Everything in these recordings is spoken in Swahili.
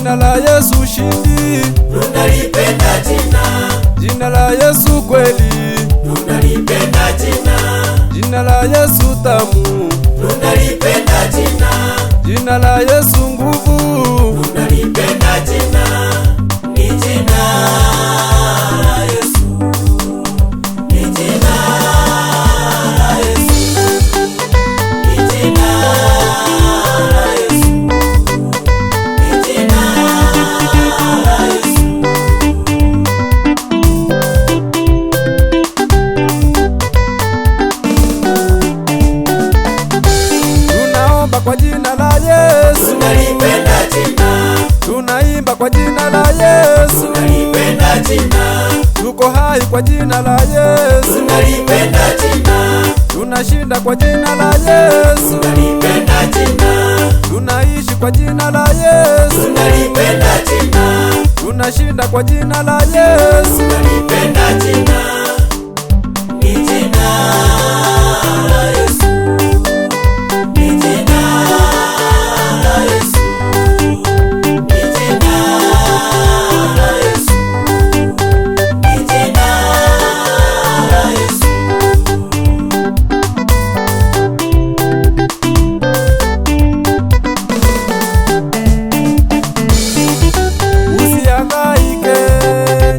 Jina la Yesu ushindi, tunalipenda jina. Jina la Yesu kweli, tunalipenda jina. Jina la Yesu tamu, tunalipenda jina. Jina la Yesu nguvu, tunalipenda jina. Ni jina la Yesu, ni jina la Yesu, ni jina la Yesu, ni jina la Yesu. tunaomba kwa jina la Yesu, Tunalipenda jina. tunaimba kwa jina la Yesu, Tunalipenda jina. tuko hai kwa jina la Yesu, Tunalipenda jina. tunashinda kwa jina la Yesu, Tunalipenda jina. tunaishi kwa jina la Yesu, Tunalipenda jina. tunashinda kwa jina la Yesu. Tunalipenda jina. Ni jina la Yesu, ni jina la Yesu, ni jina la Yesu, ni jina la Yesu. Usihangaike,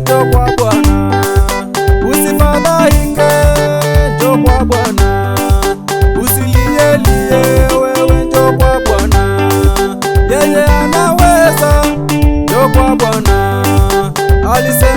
njoo kwa Bwana. Usifadhaike, njoo kwa Bwana. Usilielie, wewe njoo kwa Bwana. Yeye anaweza, njoo kwa Bwana. Alisema